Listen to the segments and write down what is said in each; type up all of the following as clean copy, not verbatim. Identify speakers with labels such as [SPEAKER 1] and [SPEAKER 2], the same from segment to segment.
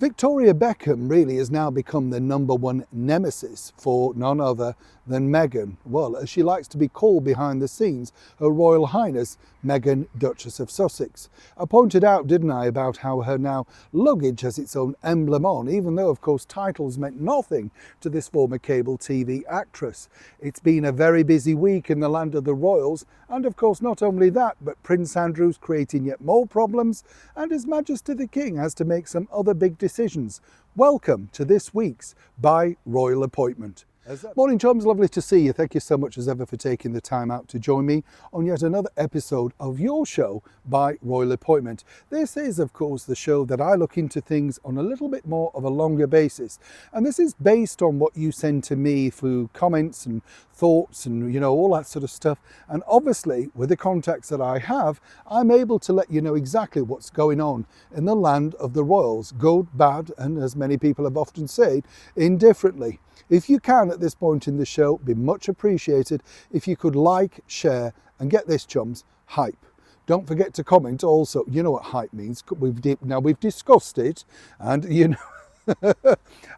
[SPEAKER 1] Victoria Beckham really has now become the #1 nemesis for none other than Meghan. Well, as she likes to be called behind the scenes, Her Royal Highness Meghan, Duchess of Sussex. I pointed out, didn't I, about how her now luggage has its own emblem on, even though, of course, titles meant nothing to this former cable TV actress. It's been a very busy week in the land of the royals, and of course, not only that, but Prince Andrew's creating yet more problems, and His Majesty the King has to make some other big decisions. Welcome to this week's By Royal Appointment. Morning, chums. Lovely to see you. Thank you so much as ever for taking the time out to join me on yet another episode of your show By Royal Appointment. This is, of course, the show that I look into things on a little bit more of a longer basis. And this is based on what you send to me through comments and thoughts and, you know, all that sort of stuff. And obviously, with the contacts that I have, I'm able to let you know exactly what's going on in the land of the royals, good, bad, and as many people have often said, indifferently. If you can, at this point in the show, be much appreciated if you could like, share, and get this, chums, hype. Don't forget to comment also. You know what hype means. We've discussed it, and you know,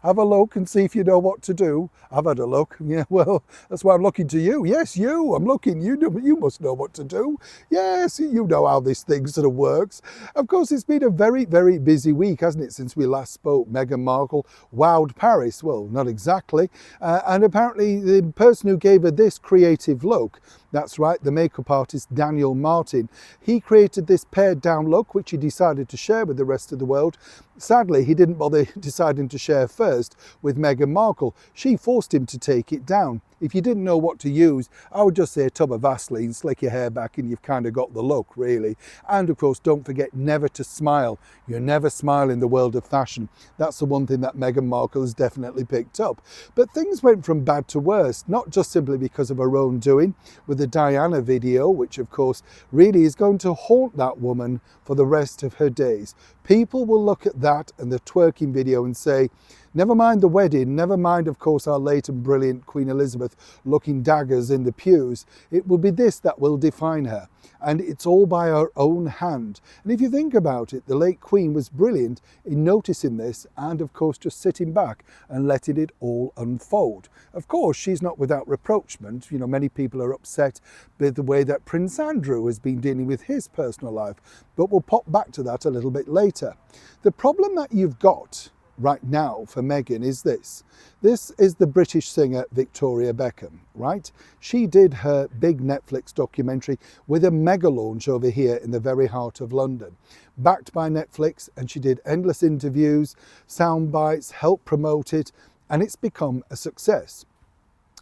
[SPEAKER 1] have a look and see if you know what to do. I've had a look. Yeah, well, that's why I'm looking to you. Yes, you. I'm looking. You must know what to do. Yes, you know how this thing sort of works. Of course, it's been a very, very busy week, hasn't it, since we last spoke. Meghan Markle wowed Paris. Well, not exactly. And apparently the person who gave her this creative look, that's right, the makeup artist Daniel Martin, he created this pared down look, which he decided to share with the rest of the world. Sadly, he didn't bother deciding to share first with Meghan Markle. She forced him to take it down. If you didn't know what to use, I would just say a tub of Vaseline, slick your hair back, and you've kind of got the look, really. And of course, don't forget never to smile. You never smile in the world of fashion. That's the one thing that Meghan Markle has definitely picked up. But things went from bad to worse, not just simply because of her own doing, with the Diana video, which of course really is going to haunt that woman for the rest of her days. People will look at that and the twerking video and say, never mind the wedding, never mind, of course, our late and brilliant Queen Elizabeth looking daggers in the pews. It will be this that will define her. And it's all by her own hand. And if you think about it, the late Queen was brilliant in noticing this and, of course, just sitting back and letting it all unfold. Of course, she's not without reproachment. You know, many people are upset with the way that Prince Andrew has been dealing with his personal life. But we'll pop back to that a little bit later. The problem that you've got right now for Meghan is this. This is the British singer Victoria Beckham, right? She did her big Netflix documentary with a mega launch over here in the very heart of London, backed by Netflix, and she did endless interviews, sound bites, helped promote it, and it's become a success.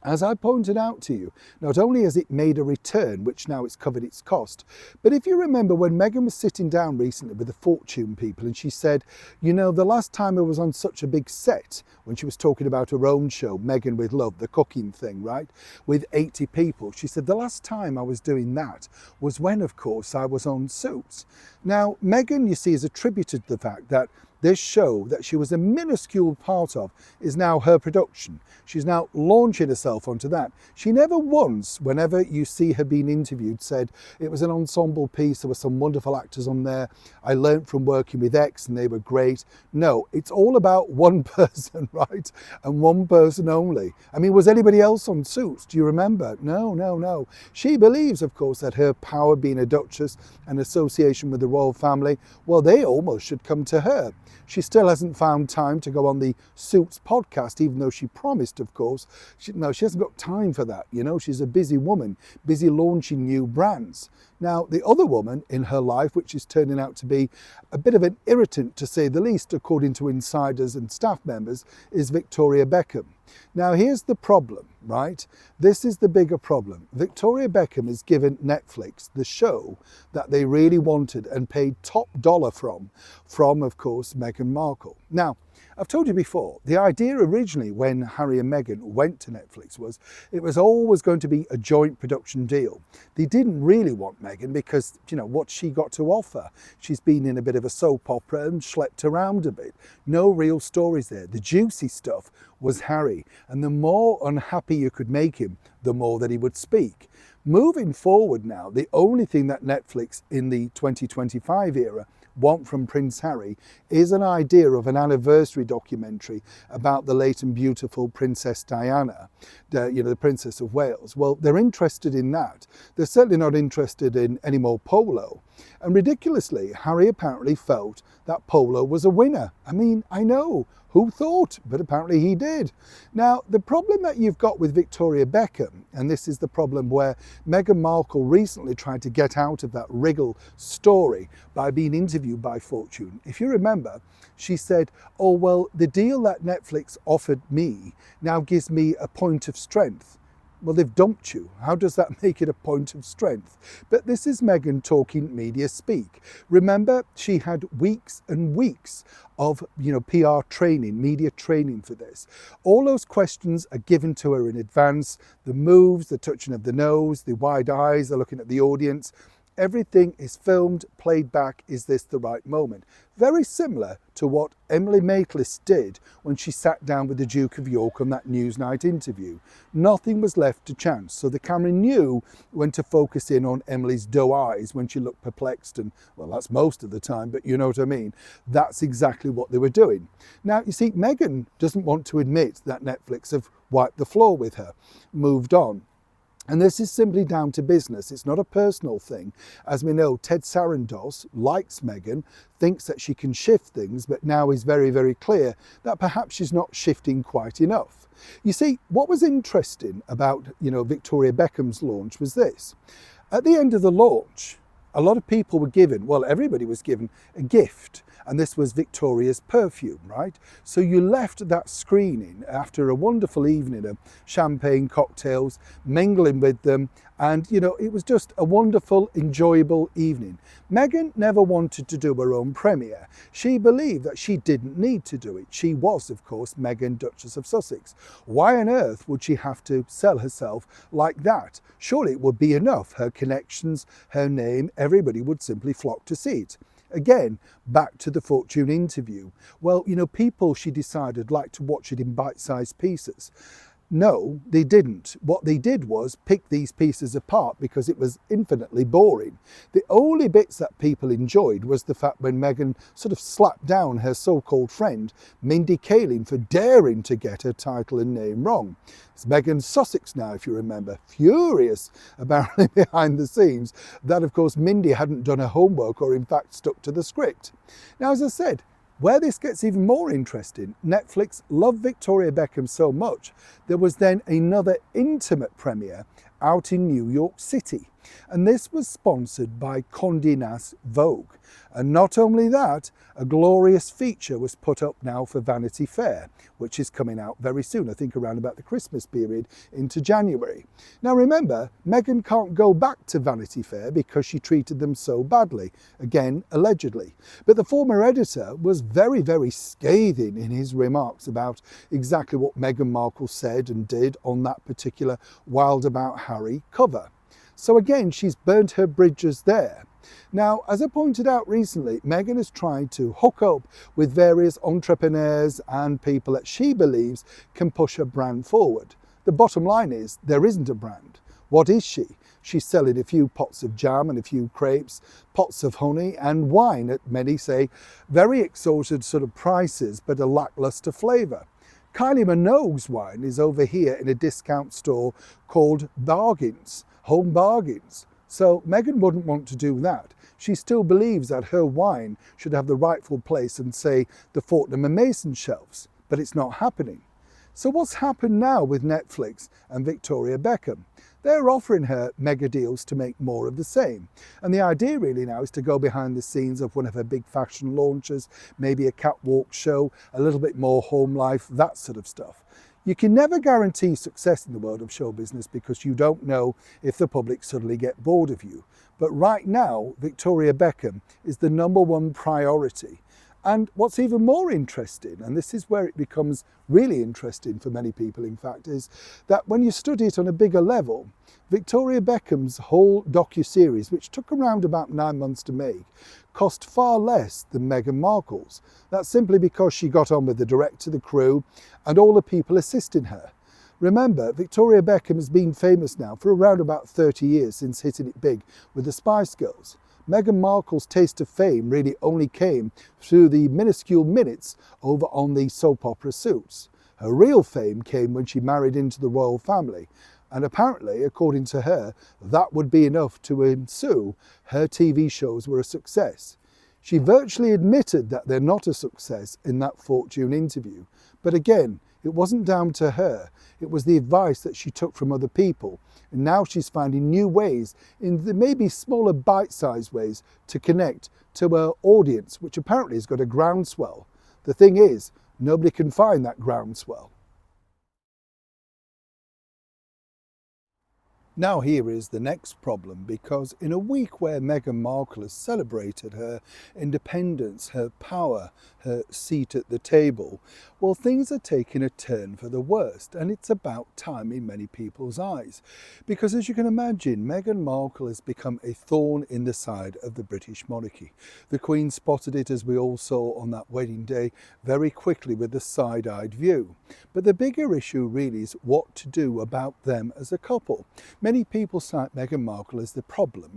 [SPEAKER 1] As I pointed out to you, not only has it made a return, which now it's covered its cost, but if you remember when Meghan was sitting down recently with the Fortune people and she said, you know, the last time I was on such a big set, when she was talking about her own show, Meghan with Love, the cooking thing, right, with 80 people, she said, the last time I was doing that was when, of course, I was on Suits. Now, Meghan, you see, has attributed the fact that this show that she was a minuscule part of is now her production. She's now launching herself onto that. She never once, whenever you see her being interviewed, said it was an ensemble piece, there were some wonderful actors on there, I learnt from working with X and they were great. No, it's all about one person, right? And one person only. I mean, was anybody else on Suits? Do you remember? No. She believes, of course, that her power being a duchess and association with the royal family, well, they almost should come to her. She still hasn't found time to go on the Suits podcast, even though she promised, of course. She hasn't got time for that. You know, she's a busy woman, busy launching new brands. Now, the other woman in her life, which is turning out to be a bit of an irritant, to say the least, according to insiders and staff members, is Victoria Beckham. Now, here's the problem, right? This is the bigger problem. Victoria Beckham has given Netflix the show that they really wanted and paid top dollar from, of course, Meghan Markle. Now, I've told you before, the idea originally when Harry and Meghan went to Netflix was it was always going to be a joint production deal. They didn't really want Meghan because, you know, what she got to offer. She's been in a bit of a soap opera and schlepped around a bit. No real stories there. The juicy stuff was Harry, and the more unhappy you could make him, the more that he would speak. Moving forward now, the only thing that Netflix in the 2025 era want from Prince Harry is an idea of an anniversary documentary about the late and beautiful Princess Diana, the Princess of Wales. Well, they're interested in that. They're certainly not interested in any more polo. And ridiculously, Harry apparently felt that polo was a winner. I mean, I know, who thought? But apparently he did. Now, the problem that you've got with Victoria Beckham, and this is the problem where Meghan Markle recently tried to get out of that wriggle story by being interviewed by Fortune. If you remember, she said, oh, well, the deal that Netflix offered me now gives me a point of strength. Well, they've dumped you. How does that make it a point of strength? But this is Meghan talking media speak. Remember, she had weeks and weeks of PR training, media training for this. All those questions are given to her in advance. The moves, the touching of the nose, the wide eyes, the looking at the audience. Everything is filmed, played back. Is this the right moment? Very similar to what Emily Maitlis did when she sat down with the Duke of York on that Newsnight interview. Nothing was left to chance. So the camera knew when to focus in on Emily's doe eyes when she looked perplexed, and well, that's most of the time, but you know what I mean. That's exactly what they were doing. Now, you see, Meghan doesn't want to admit that Netflix have wiped the floor with her, moved on. And this is simply down to business. It's not a personal thing. As we know, Ted Sarandos likes Meghan, thinks that she can shift things, but now is very, very clear that perhaps she's not shifting quite enough. You see, what was interesting about, Victoria Beckham's launch was this. At the end of the launch, a lot of people were given, well, everybody was given a gift. And this was Victoria's perfume, right? So you left that screening after a wonderful evening of champagne, cocktails, mingling with them. And, it was just a wonderful, enjoyable evening. Meghan never wanted to do her own premiere. She believed that she didn't need to do it. She was, of course, Meghan, Duchess of Sussex. Why on earth would she have to sell herself like that? Surely it would be enough. Her connections, her name, everybody would simply flock to see it. Again, back to the Fortune interview. Well, people, she decided, like to watch it in bite-sized pieces. No, they didn't. What they did was pick these pieces apart because it was infinitely boring. The only bits that people enjoyed was the fact when Meghan sort of slapped down her so-called friend, Mindy Kaling, for daring to get her title and name wrong. It's Meghan Sussex now, if you remember, furious apparently behind the scenes that, of course, Mindy hadn't done her homework or in fact stuck to the script. Now, as I said, where this gets even more interesting, Netflix loved Victoria Beckham so much, there was then another intimate premiere out in New York City. And this was sponsored by Condé Nast Vogue. And not only that, a glorious feature was put up now for Vanity Fair, which is coming out very soon, I think around about the Christmas period into January. Now remember, Meghan can't go back to Vanity Fair because she treated them so badly, again, allegedly. But the former editor was very, very scathing in his remarks about exactly what Meghan Markle said and did on that particular Wild About Harry cover. So again, she's burnt her bridges there. Now, as I pointed out recently, Meghan has tried to hook up with various entrepreneurs and people that she believes can push her brand forward. The bottom line is there isn't a brand. What is she? She's selling a few pots of jam and a few crepes, pots of honey and wine at, many say, very exorbitant sort of prices, but a lackluster flavour. Kylie Minogue's wine is over here in a discount store called Bargains, Home Bargains. So Meghan wouldn't want to do that. She still believes that her wine should have the rightful place in, say, the Fortnum & Mason shelves, but it's not happening. So what's happened now with Netflix and Victoria Beckham? They're offering her mega deals to make more of the same. And the idea really now is to go behind the scenes of one of her big fashion launches, maybe a catwalk show, a little bit more home life, that sort of stuff. You can never guarantee success in the world of show business because you don't know if the public suddenly get bored of you. But right now, Victoria Beckham is the #1 priority. And what's even more interesting, and this is where it becomes really interesting for many people, in fact, is that when you study it on a bigger level, Victoria Beckham's whole docu-series, which took around about 9 months to make, cost far less than Meghan Markle's. That's simply because she got on with the director, the crew, and all the people assisting her. Remember, Victoria Beckham has been famous now for around about 30 years since hitting it big with the Spice Girls. Meghan Markle's taste of fame really only came through the minuscule minutes over on the soap opera Suits. Her real fame came when she married into the royal family. And apparently, according to her, that would be enough to ensue her TV shows were a success. She virtually admitted that they're not a success in that Fortune interview. But again, it wasn't down to her. It was the advice that she took from other people. And now she's finding new ways, in the maybe smaller bite-sized ways, to connect to her audience, which apparently has got a groundswell. The thing is, nobody can find that groundswell. Now here is the next problem, because in a week where Meghan Markle has celebrated her independence, her power, her seat at the table, well, things are taking a turn for the worst, and it's about time in many people's eyes. Because as you can imagine, Meghan Markle has become a thorn in the side of the British monarchy. The Queen spotted it, as we all saw on that wedding day, very quickly with a side-eyed view. But the bigger issue really is what to do about them as a couple. Many people cite Meghan Markle as the problem,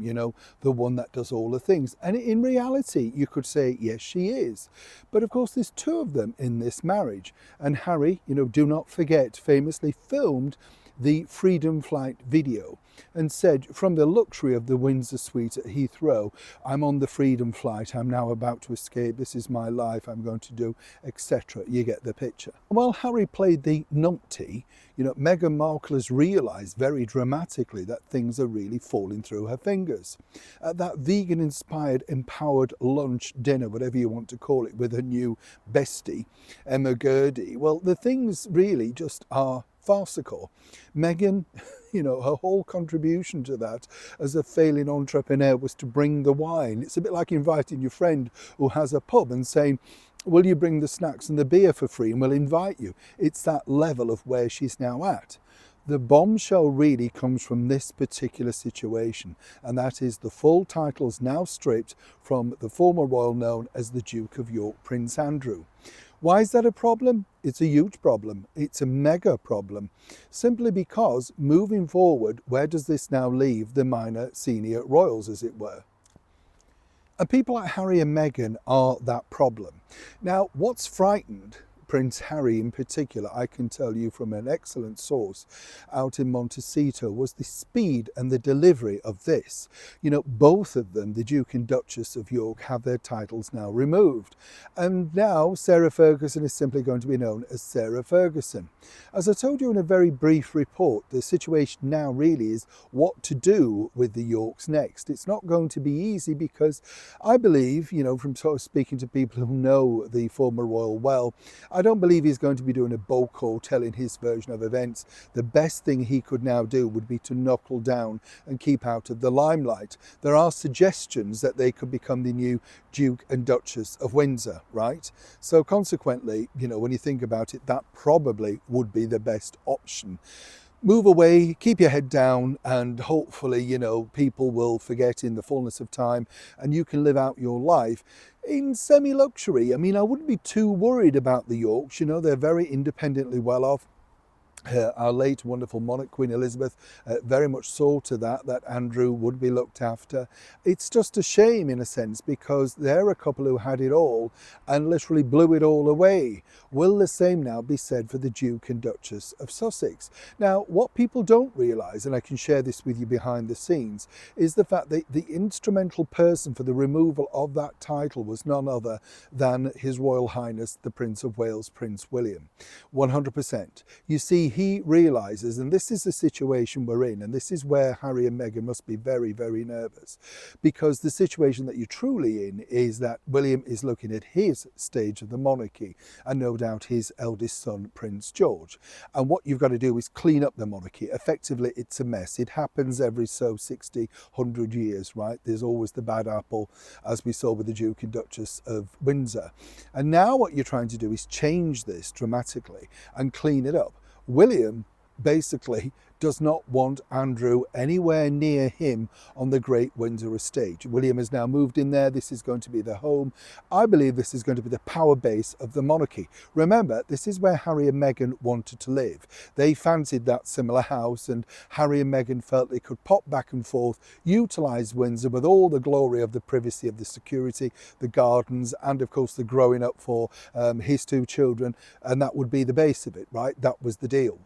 [SPEAKER 1] the one that does all the things. And in reality, you could say, yes, she is. But of course, there's two of them in this marriage. And Harry, do not forget, famously filmed the Freedom Flight video and said, from the luxury of the Windsor suite at Heathrow, I'm on the Freedom Flight, I'm now about to escape, this is my life, I'm going to do, etc. You get the picture. While Harry played the numpty, Meghan Markle has realised very dramatically that things are really falling through her fingers. At that vegan-inspired, empowered lunch, dinner, whatever you want to call it, with her new bestie, Emma Gurdy, well, the things really just are farcical. Meghan, her whole contribution to that as a failing entrepreneur was to bring the wine. It's a bit like inviting your friend who has a pub and saying, will you bring the snacks and the beer for free, and we'll invite you. It's that level of where she's now at. The bombshell really comes from this particular situation, and that is the full titles now stripped from the former royal known as the Duke of York, Prince Andrew. Why is that a problem? It's a huge problem. It's a mega problem. Simply because, moving forward, where does this now leave the minor senior royals, as it were? And people like Harry and Meghan are that problem. Now, what's frightened Prince Harry in particular, I can tell you from an excellent source out in Montecito, was the speed and the delivery of this. Both of them, the Duke and Duchess of York, have their titles now removed. And now Sarah Ferguson is simply going to be known as Sarah Ferguson. As I told you in a very brief report, the situation now really is what to do with the Yorks next. It's not going to be easy because I believe, from sort of speaking to people who know the former royal well, I don't believe he's going to be doing a bold call telling his version of events. The best thing he could now do would be to knuckle down and keep out of the limelight. There are suggestions that they could become the new Duke and Duchess of Windsor, right? So consequently, when you think about it, that probably would be the best option. Move away, keep your head down, and hopefully, people will forget in the fullness of time and you can live out your life in semi-luxury. I wouldn't be too worried about the Yorks. They're very independently well off. Our late wonderful monarch, Queen Elizabeth, very much saw to that Andrew would be looked after. It's just a shame in a sense because they're a couple who had it all and literally blew it all away. Will the same now be said for the Duke and Duchess of Sussex? Now, what people don't realise, and I can share this with you behind the scenes, is the fact that the instrumental person for the removal of that title was none other than His Royal Highness, the Prince of Wales, Prince William. 100%. You see, he realises, and this is the situation we're in, and this is where Harry and Meghan must be very, very nervous, because the situation that you're truly in is that William is looking at his stage of the monarchy, and no doubt his eldest son, Prince George. And what you've got to do is clean up the monarchy. Effectively, it's a mess. It happens every 60, 100 years, right? There's always the bad apple, as we saw with the Duke and Duchess of Windsor. And now what you're trying to do is change this dramatically and clean it up. William basically does not want Andrew anywhere near him on the Great Windsor estate. William has now moved in there. This is going to be their home. I believe this is going to be the power base of the monarchy. Remember, this is where Harry and Meghan wanted to live. They fancied that similar house, and Harry and Meghan felt they could pop back and forth, utilise Windsor with all the glory of the privacy of the security, the gardens, and of course the growing up for his two children, and that would be the base of it, right? That was the deal.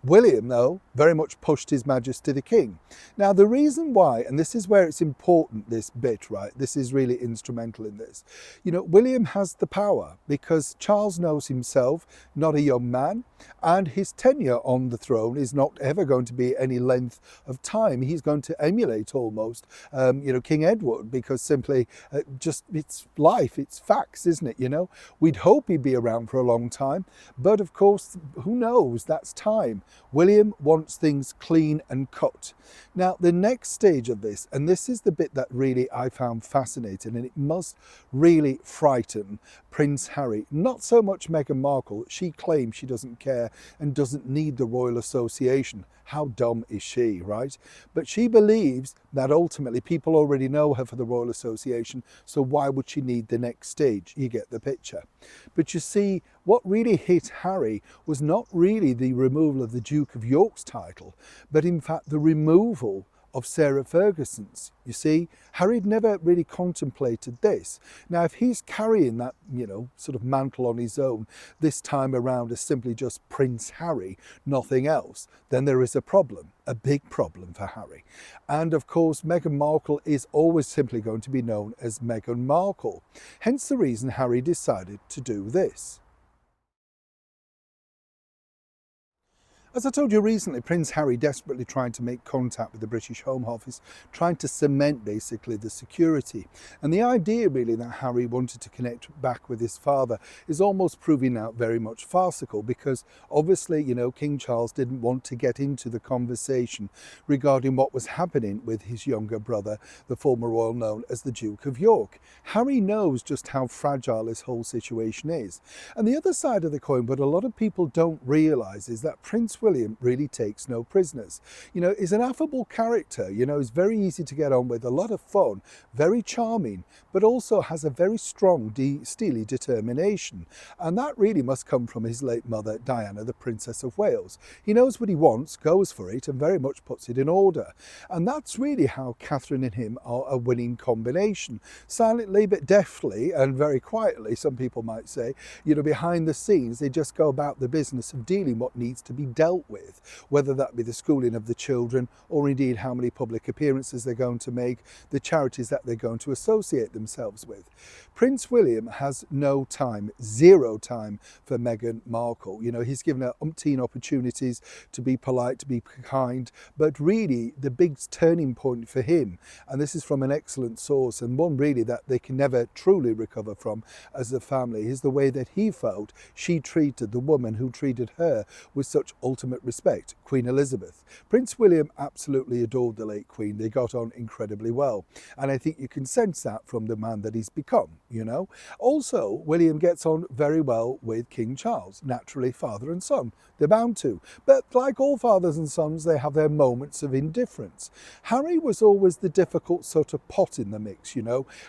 [SPEAKER 1] William, though, very much pushed His Majesty the King. Now, the reason why, and this is where it's important, this bit, right? This is really instrumental in this. You know, William has the power because Charles knows himself, not a young man, and his tenure on the throne is not ever going to be any length of time. He's going to emulate almost, King Edward, because simply just it's life, it's facts, isn't it? You know, we'd hope he'd be around for a long time, but of course, who knows? That's time. William wants things clean and cut. Now, the next stage of this, and this is the bit that really I found fascinating, and it must really frighten Prince Harry. Not so much Meghan Markle. She claims she doesn't care and doesn't need the Royal Association. How dumb is she, right? But she believes that ultimately people already know her for the Royal Association, so why would she need the next stage? You get the picture. But you see, what really hit Harry was not really the removal of the Duke of York's title, but in fact the removal of Sarah Ferguson's. You see, Harry'd never really contemplated this. Now, if he's carrying that, sort of mantle on his own this time around as simply just Prince Harry, nothing else, then there is a problem, a big problem for Harry. And of course, Meghan Markle is always simply going to be known as Meghan Markle. Hence the reason Harry decided to do this. As I told you recently, Prince Harry desperately trying to make contact with the British Home Office, trying to cement basically the security. And the idea really that Harry wanted to connect back with his father is almost proving out very much farcical, because obviously, King Charles didn't want to get into the conversation regarding what was happening with his younger brother, the former royal known as the Duke of York. Harry knows just how fragile this whole situation is. And the other side of the coin, what a lot of people don't realise, is that Prince William really takes no prisoners. He's an affable character, he's very easy to get on with, a lot of fun, very charming, but also has a very strong, steely determination. And that really must come from his late mother, Diana, the Princess of Wales. He knows what he wants, goes for it, and very much puts it in order. And that's really how Catherine and him are a winning combination. Silently but deftly, and very quietly, some people might say, behind the scenes, they just go about the business of dealing what needs to be dealt with, whether that be the schooling of the children, or indeed how many public appearances they're going to make, the charities that they're going to associate themselves with. Prince William has no time, zero time for Meghan Markle. He's given her umpteen opportunities to be polite, to be kind, but really the big turning point for him, and this is from an excellent source, and one really that they can never truly recover from as a family, is the way that he felt she treated the woman who treated her with such ultimate respect, Queen Elizabeth. Prince William absolutely adored the late Queen. They got on incredibly well. And I think you can sense that from the man that he's become, Also, William gets on very well with King Charles, naturally father and son. They're bound to. But like all fathers and sons, they have their moments of indifference. Harry was always the difficult sort of pot in the mix,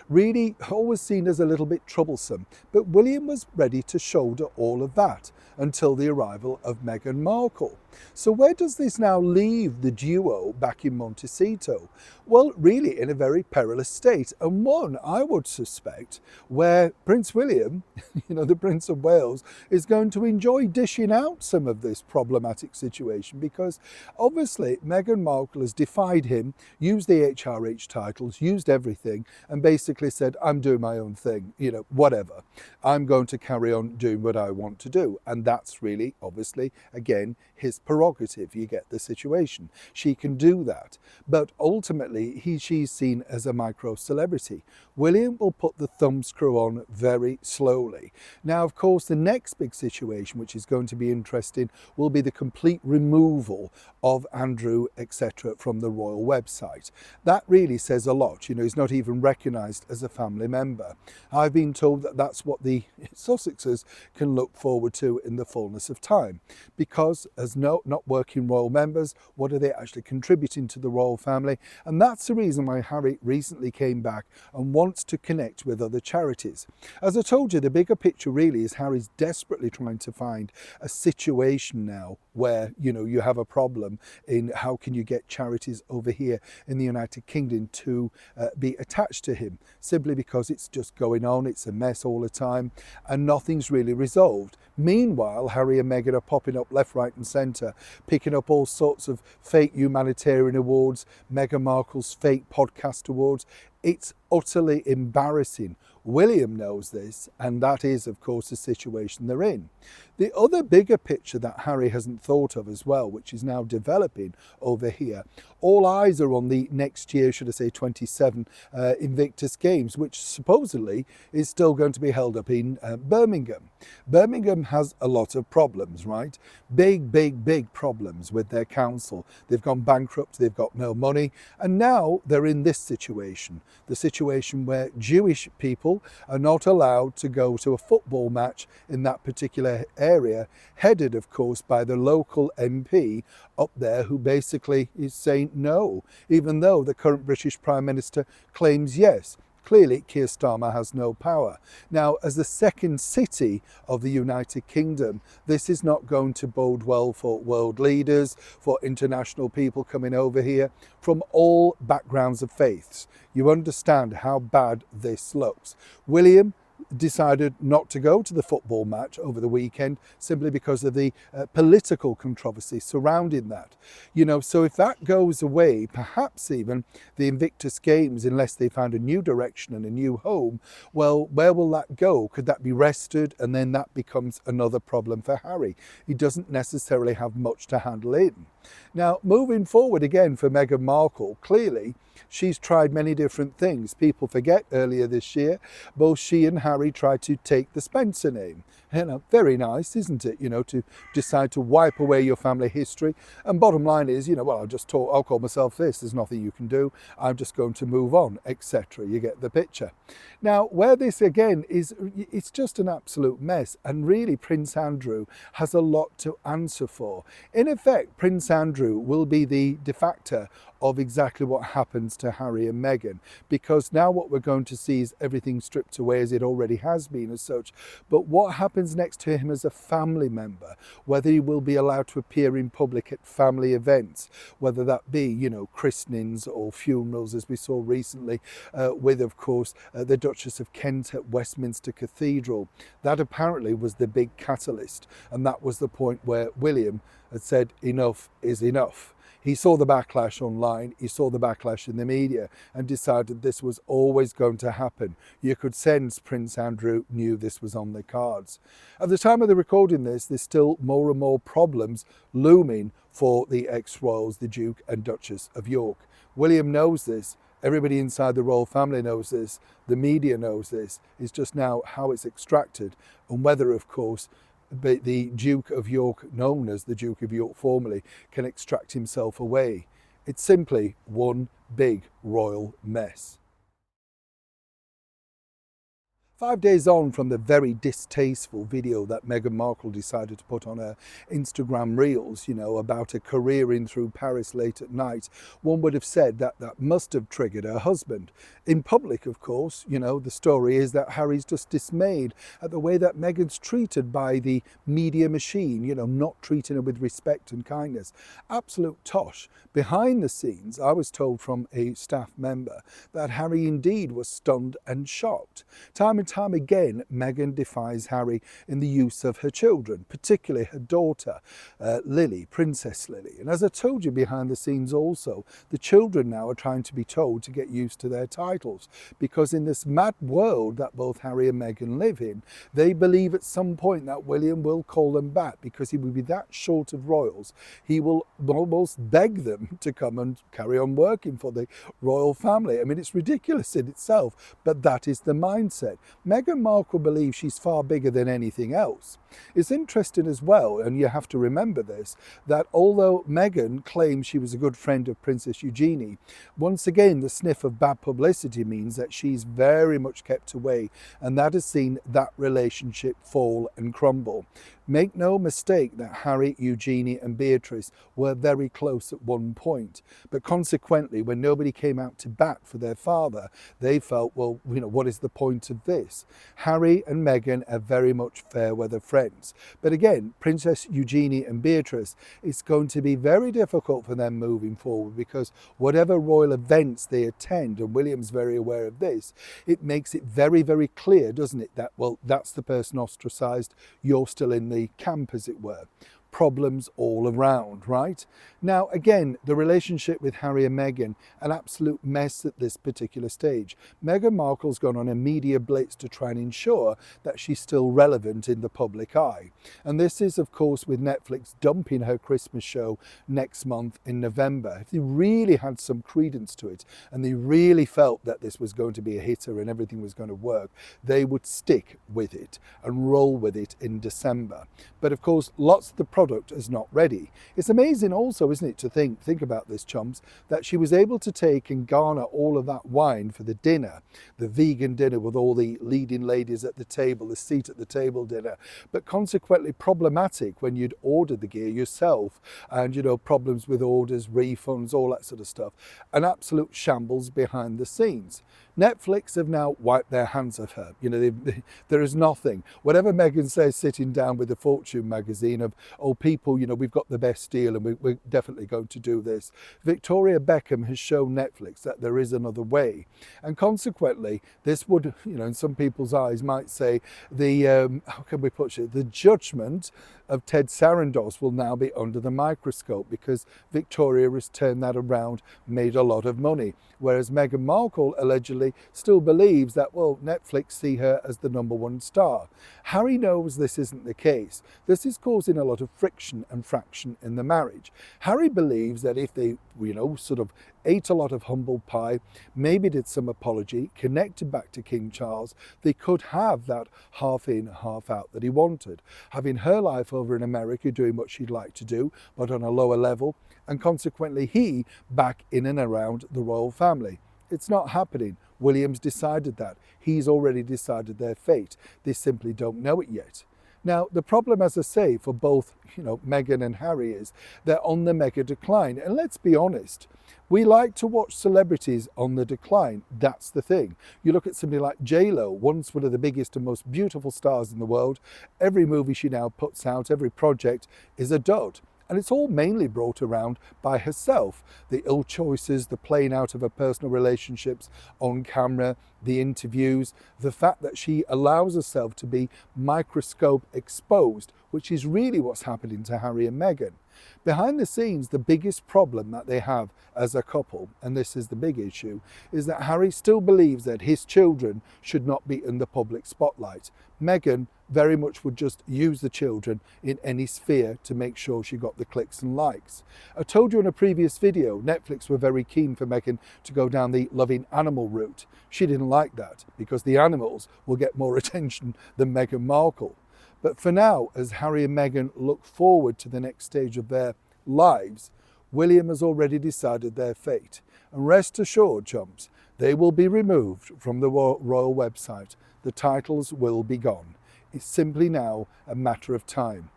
[SPEAKER 1] really always seen as a little bit troublesome. But William was ready to shoulder all of that until the arrival of Meghan Markle. So where does this now leave the duo back in Montecito? Well, really in a very perilous state, and one, I would suspect, where Prince William, the Prince of Wales, is going to enjoy dishing out some of this problematic situation, because obviously Meghan Markle has defied him, used the HRH titles, used everything, and basically said, I'm doing my own thing, whatever. I'm going to carry on doing what I want to do. And that's really, obviously, again, his prerogative. You get the situation. She can do that. But ultimately, she's seen as a micro-celebrity. William will put the thumbscrew on very slowly. Now, of course, the next big situation, which is going to be interesting, will be the complete removal of Andrew, etc., from the royal website. That really says a lot. You know, he's not even recognised as a family member. I've been told that that's what the Sussexes can look forward to in the fullness of time, because as not working royal members, what are they actually contributing to the royal family? And that's the reason why Harry recently came back and wants to connect with other charities. As I told you, the bigger picture really is Harry's desperately trying to find a situation now where, you know, you have a problem in how can you get charities over here in the United Kingdom to be attached to him, simply because it's just going on, it's a mess all the time and nothing's really resolved. Meanwhile, Harry and Meghan are popping up left, right and centre, picking up all sorts of fake humanitarian awards, Meghan Markle's fake podcast awards. It's utterly embarrassing. William knows this, and that is, of course, the situation they're in. The other bigger picture that Harry hasn't thought of as well, which is now developing over here, all eyes are on the next year, should I say 27 Invictus Games, which supposedly is still going to be held up in Birmingham. Birmingham has a lot of problems, right? Big problems with their council. They've gone bankrupt, they've got no money, and now they're in this situation, the situation where Jewish people are not allowed to go to a football match in that particular area, headed of course by the local MP up there, who basically is saying no, even though the current British Prime Minister claims yes. Clearly, Keir Starmer has no power. Now, as the second city of the United Kingdom, this is not going to bode well for world leaders, for international people coming over here from all backgrounds of faiths. You understand how bad this looks. William decided not to go to the football match over the weekend simply because of the political controversy surrounding that. You know, so if that goes away, perhaps even the Invictus Games, unless they find a new direction and a new home, well, where will that go? Could that be wrested? And then that becomes another problem for Harry. He doesn't necessarily have much to handle in. Now, moving forward again for Meghan Markle, clearly she's tried many different things. People forget earlier this year, both she and Harry tried to take the Spencer name. You know, very nice, isn't it? You know, to decide to wipe away your family history. And bottom line is, you know, well, I'll call myself this. There's nothing you can do. I'm just going to move on, etc. You get the picture. Now, where this again is, it's just an absolute mess. And really, Prince Andrew has a lot to answer for. In effect, Prince Andrew will be the de facto of exactly what happens to Harry and Meghan, because now what we're going to see is everything stripped away, as it already has been as such. But what happens next to him as a family member, whether he will be allowed to appear in public at family events, whether that be, you know, christenings or funerals, as we saw recently with, of course, the Duchess of Kent at Westminster Cathedral. That apparently was the big catalyst, and that was the point where William had said enough is enough. He saw the backlash online, he saw the backlash in the media, and decided this was always going to happen. You could sense Prince Andrew knew this was on the cards. At the time of the recording this, there's still more and more problems looming for the ex-royals, the Duke and Duchess of York. William knows this. Everybody inside the royal family knows this. The media knows this. It's just now how it's extracted, and whether, of course, the Duke of York, known as the Duke of York formerly, can extract himself away. It's simply one big royal mess. 5 days on from the very distasteful video that Meghan Markle decided to put on her Instagram reels, you know, about a careering through Paris late at night, one would have said that that must have triggered her husband. In public, of course, you know, the story is that Harry's just dismayed at the way that Meghan's treated by the media machine, you know, not treating her with respect and kindness. Absolute tosh. Behind the scenes, I was told from a staff member that Harry indeed was stunned and shocked. Time and time again, Meghan defies Harry in the use of her children, particularly her daughter, Lily, Princess Lily. And as I told you behind the scenes also, the children now are trying to be told to get used to their titles, because in this mad world that both Harry and Meghan live in, they believe at some point that William will call them back, because he will be that short of royals. He will almost beg them to come and carry on working for the royal family. I mean, it's ridiculous in itself, but that is the mindset. Meghan Markle believes she's far bigger than anything else. It's interesting as well, and you have to remember this, that although Meghan claims she was a good friend of Princess Eugenie, once again the sniff of bad publicity means that she's very much kept away, and that has seen that relationship fall and crumble. Make no mistake that Harry, Eugenie and Beatrice were very close at one point, but consequently when nobody came out to bat for their father, they felt, well, you know, what is the point of this? Harry and Meghan are very much fair weather friends, but again, Princess Eugenie and Beatrice, it's going to be very difficult for them moving forward, because whatever royal events they attend, and William's very aware of this, it makes it very, very clear, doesn't it, that, well, that's the person ostracised, you're still in the camp, as it were. Problems all around, right? Now, again, the relationship with Harry and Meghan, an absolute mess at this particular stage. Meghan Markle's gone on a media blitz to try and ensure that she's still relevant in the public eye. And this is, of course, with Netflix dumping her Christmas show next month in November. If they really had some credence to it, and they really felt that this was going to be a hitter and everything was going to work, they would stick with it and roll with it in December. But of course, lots of the product is not ready. It's amazing also, isn't it, to think about this, chums, that she was able to take and garner all of that wine for the dinner, the vegan dinner with all the leading ladies at the table, the seat at the table dinner, but consequently problematic when you'd ordered the gear yourself, and, you know, problems with orders, refunds, all that sort of stuff. An absolute shambles behind the scenes. Netflix have now wiped their hands of her. You know, there is nothing. Whatever Meghan says sitting down with the Fortune magazine of, oh, people, you know, we've got the best deal and we're definitely going to do this. Victoria Beckham has shown Netflix that there is another way. And consequently, this would, you know, in some people's eyes might say the, how can we put it, the judgment of Ted Sarandos will now be under the microscope, because Victoria has turned that around, made a lot of money. Whereas Meghan Markle allegedly still believes that, well, Netflix see her as the #1 star. Harry knows this isn't the case. This is causing a lot of friction and fraction in the marriage. Harry believes that if they, you know, sort of ate a lot of humble pie, maybe did some apology, connected back to King Charles, they could have that half in, half out that he wanted. Having her life over in America doing what she'd like to do, but on a lower level, and consequently he back in and around the royal family. It's not happening. William's decided that. He's already decided their fate. They simply don't know it yet. Now, the problem, as I say, for both, you know, Meghan and Harry is they're on the mega decline. And let's be honest, we like to watch celebrities on the decline. That's the thing. You look at somebody like J-Lo, once one of the biggest and most beautiful stars in the world. Every movie she now puts out, every project is a dud. And it's all mainly brought around by herself. The ill choices, the playing out of her personal relationships on camera, the interviews, the fact that she allows herself to be microscope exposed, which is really what's happening to Harry and Meghan. Behind the scenes, the biggest problem that they have as a couple, and this is the big issue, is that Harry still believes that his children should not be in the public spotlight. Meghan very much would just use the children in any sphere to make sure she got the clicks and likes. I told you in a previous video, Netflix were very keen for Meghan to go down the loving animal route. She didn't like that, because the animals will get more attention than Meghan Markle. But for now, as Harry and Meghan look forward to the next stage of their lives, William has already decided their fate. And rest assured, chumps, they will be removed from the royal website. The titles will be gone. It's simply now a matter of time.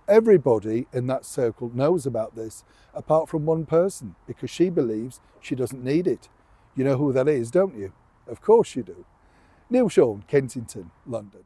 [SPEAKER 1] Everybody in that circle knows about this, apart from one person, because she believes she doesn't need it. You know who that is, don't you? Of course you do. Neil Sean, Kensington, London.